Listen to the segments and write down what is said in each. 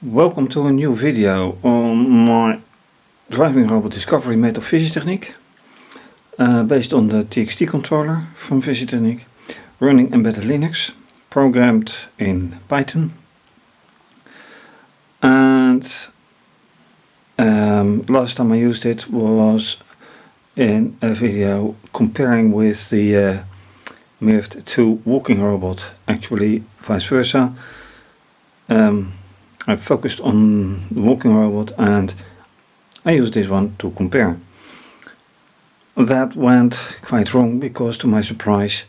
Welcome to a new video on my driving robot discovery made of fischertechnik, based on the TXT controller from fischertechnik, running embedded Linux, programmed in Python. And last time I used it was in a video comparing with the Mirth 2 walking robot, actually vice versa. I focused on the walking robot and I used this one to compare. That went quite wrong because, to my surprise,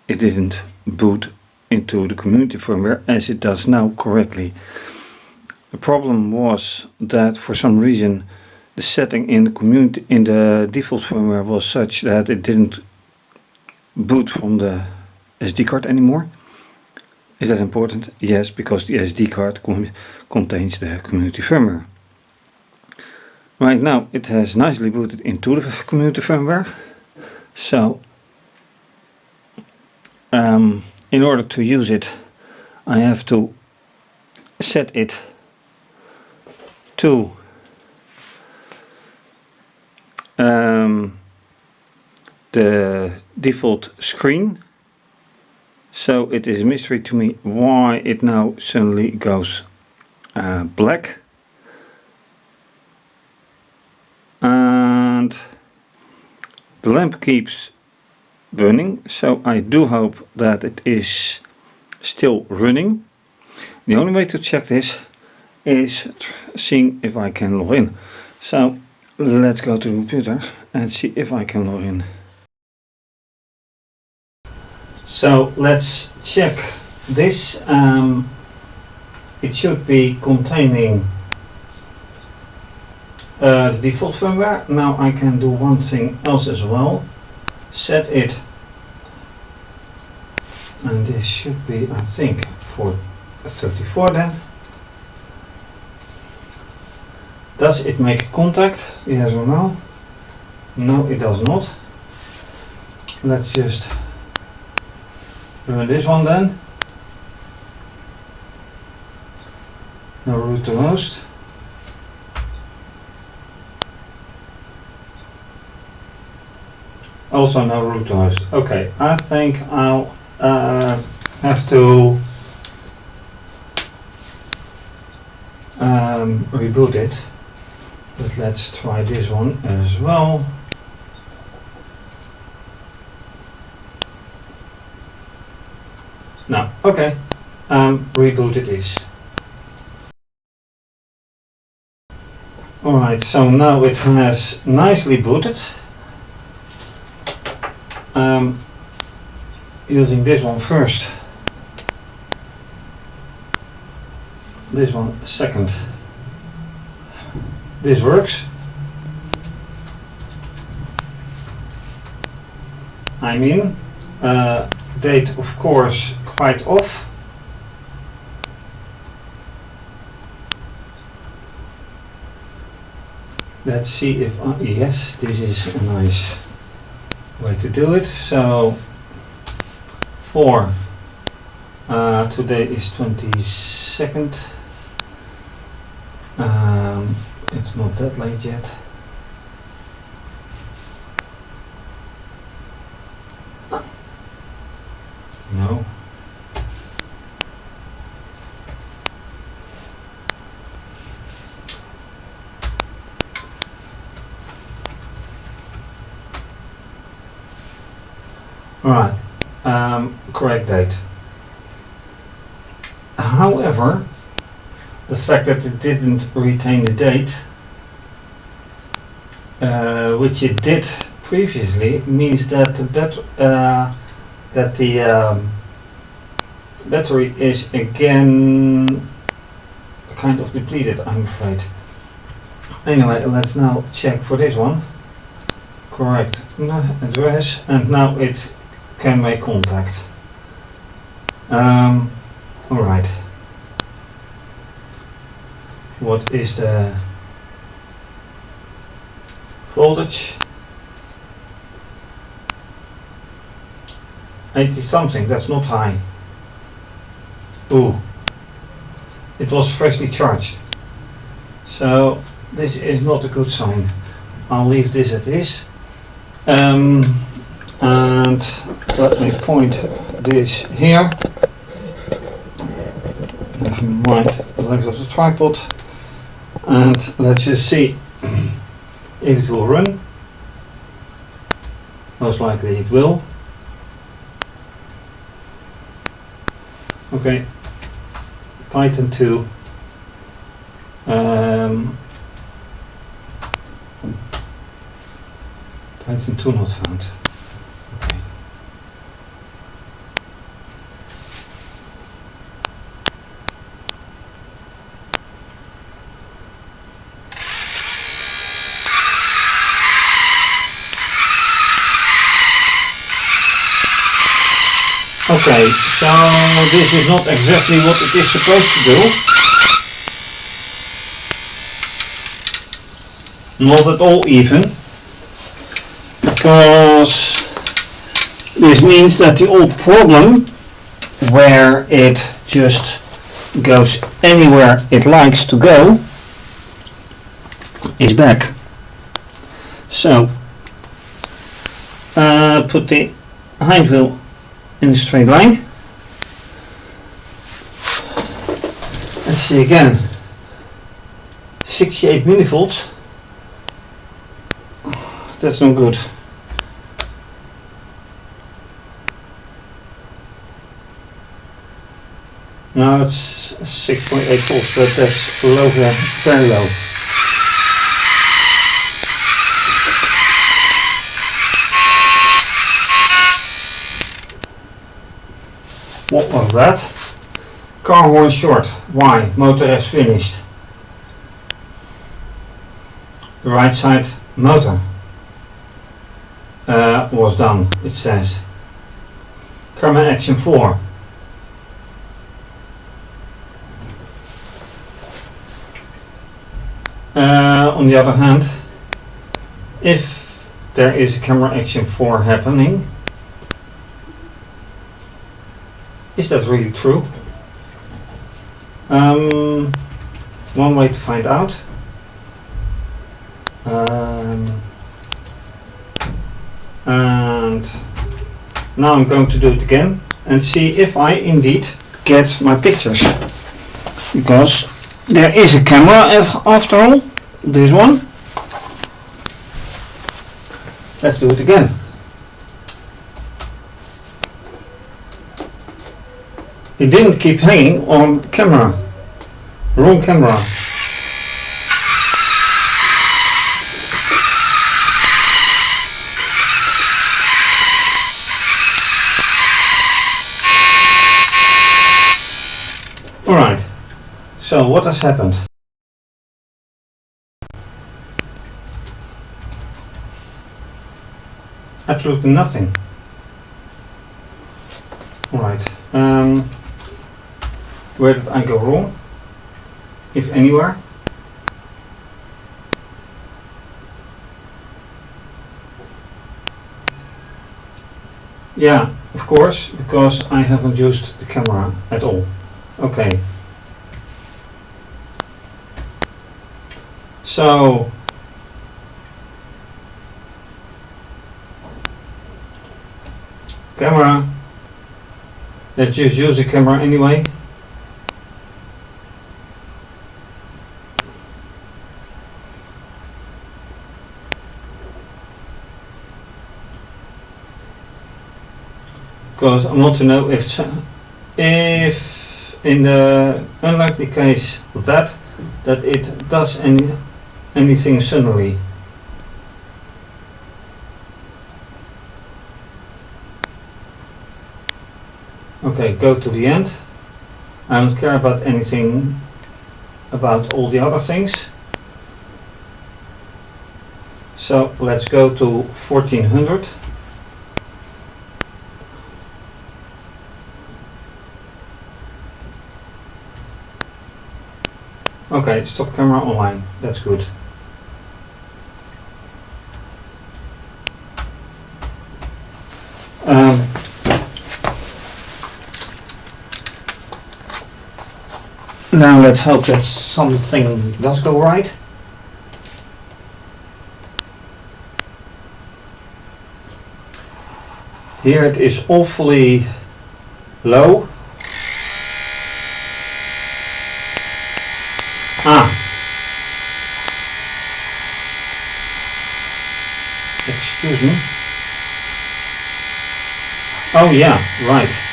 it didn't boot into the community firmware as it does now correctly. The problem was that for some reason the setting in the default firmware was such that it didn't boot from the SD card anymore. Is that important? Yes, because the SD card contains the community firmware. Right now it has nicely booted into the community firmware. So in order to use it, I have to set it to the default screen. So it is a mystery to me why it now suddenly goes black. And the lamp keeps burning, so I do hope that it is still running. The only way to check this is seeing if I can log in. So let's go to the computer and see if I can log in. So let's check this. It should be containing the default firmware. Now I can do one thing else as well. Set it, and this should be, I think, for 34 then. Does it make contact? Yes or no? No, it does not. Let's just run this one then. No root to host. Also no root to host. Okay, I think I'll have to reboot it. But let's try this one as well. No, okay, reboot it is. Alright, so now it has nicely booted. Using this one first, this one second. This works. I'm in. Date, of course, quite off. Let's see if yes, this is a nice way to do it. So today is 22nd. It's not that late yet. No. Right, correct date. However, the fact that it didn't retain the date, which it did previously, means that the battery is again kind of depleted, I'm afraid. Anyway, let's now check for this one. Correct address, and now it can make contact. Alright. What is the voltage? 80 something, that's not high. Ooh, it it was freshly charged. So this is not a good sign. I'll leave this as is. And let me point this here. Never mind the length of the tripod. And let's just see if it will run. Most likely it will. Okay, Python 2. Python 2 not found. Okay. Okay, so this is not exactly what it is supposed to do. Not at all even. Because this means that the old problem where it just goes anywhere it likes to go is back. So put the hind wheel in a straight line. Let's see again. 68 millivolts. That's not good. Now it's 6.8 volts, but that's low, very low. What was that? Car horn short. Why? Motor is finished. The right side motor was done, it says. Camera action 4. On the other hand, if there is a camera action 4 happening, is that really true? One way to find out. And now I'm going to do it again and see if I indeed get my pictures, because there is a camera after all, this one. Let's do it again. It didn't keep hanging on camera, wrong camera. Alright, so what has happened? Absolutely nothing. Alright, where did I go wrong? If anywhere? Yeah, of course, because I haven't used the camera at all. Okay. So camera, let's just use the camera anyway. Because I want to know if in the unlikely case that it does anything suddenly. Okay, go to the end. I don't care about anything about all the other things. So let's go to 1400. Okay, stop camera online. That's good. Now let's hope that something does go right. Here it is awfully low. Excuse me. Oh yeah, right.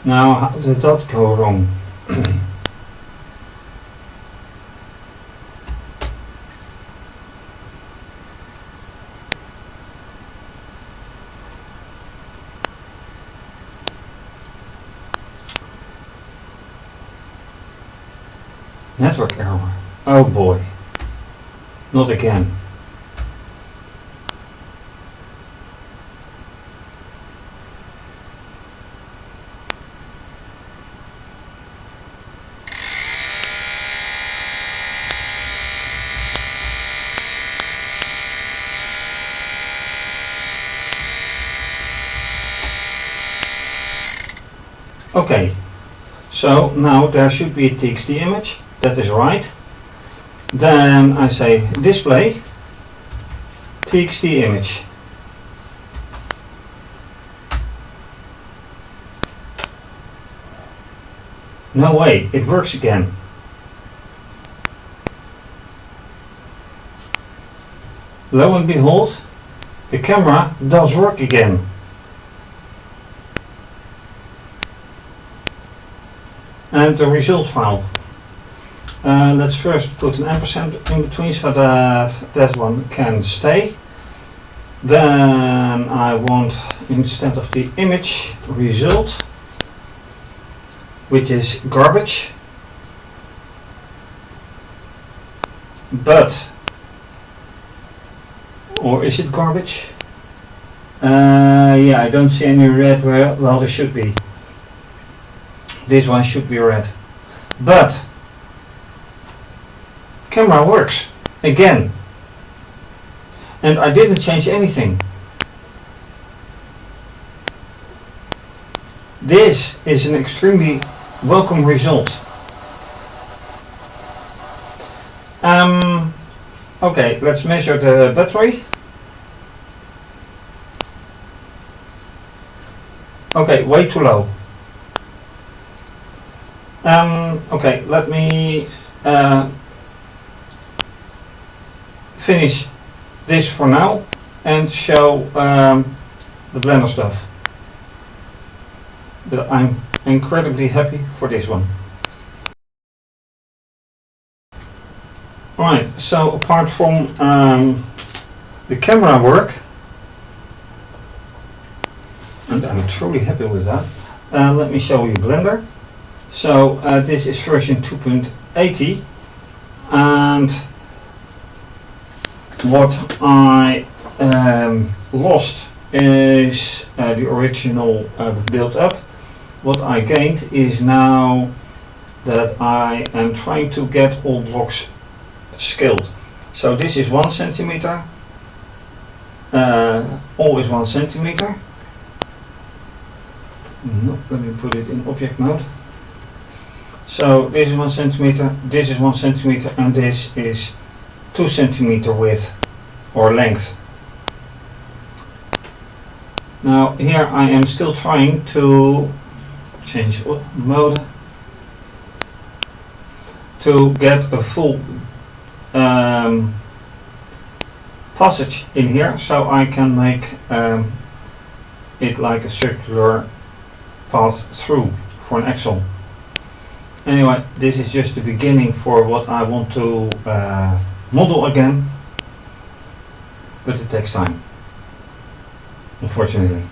Now, how did that go wrong? Network error. Oh boy. Not again. Okay, so now there should be a TXT image, that is right. Then I say display TXT image. No way, it works again. Lo and behold, the camera does work again. And the result file. Let's first put an ampersand in between so that that one can stay. Then I want, instead of the image, result, which is garbage. But, or is it garbage? Yeah, I don't see any red where, well, there should be. This one should be red. But camera works again. And I didn't change anything. This is an extremely welcome result. Okay, let's measure the battery. Okay, way too low. Okay, let me finish this for now and show the Blender stuff. But I'm incredibly happy for this one. Alright, so apart from the camera work, and I'm truly happy with that, let me show you Blender. So this is version 2.80, and what I lost is the original build up. What I gained is now that I am trying to get all blocks scaled. So this is 1 centimeter, always 1 centimeter. No, let me put it in object mode. So this is 1 centimeter, this is 1 centimeter, and this is 2 centimeter width or length. Now here I am still trying to change mode to get a full passage in here, so I can make it like a circular path through for an axle. Anyway, this is just the beginning for what I want to model again, but it takes time, unfortunately.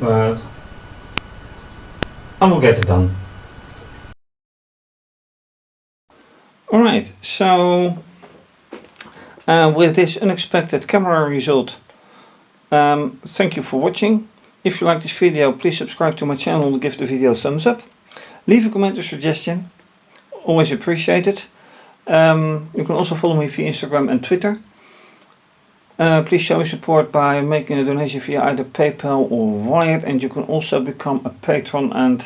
But I will get it done. Alright, so with this unexpected camera result. Thank you for watching. If you like this video, please subscribe to my channel and give the video a thumbs up. Leave a comment or suggestion, always appreciated. You can also follow me via Instagram and Twitter. Please show your support by making a donation via either PayPal or Wired, and you can also become a patron and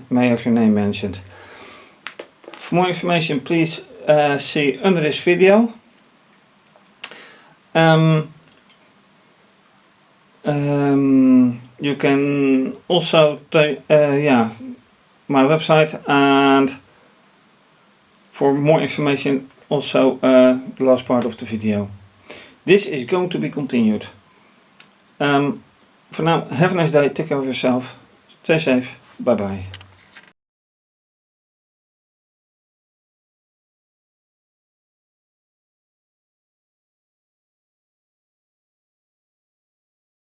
may have your name mentioned. For more information, please see under this video. You can also my website, and for more information also the last part of the video. This is going to be continued. For now, have a nice day, take care of yourself, stay safe, bye bye.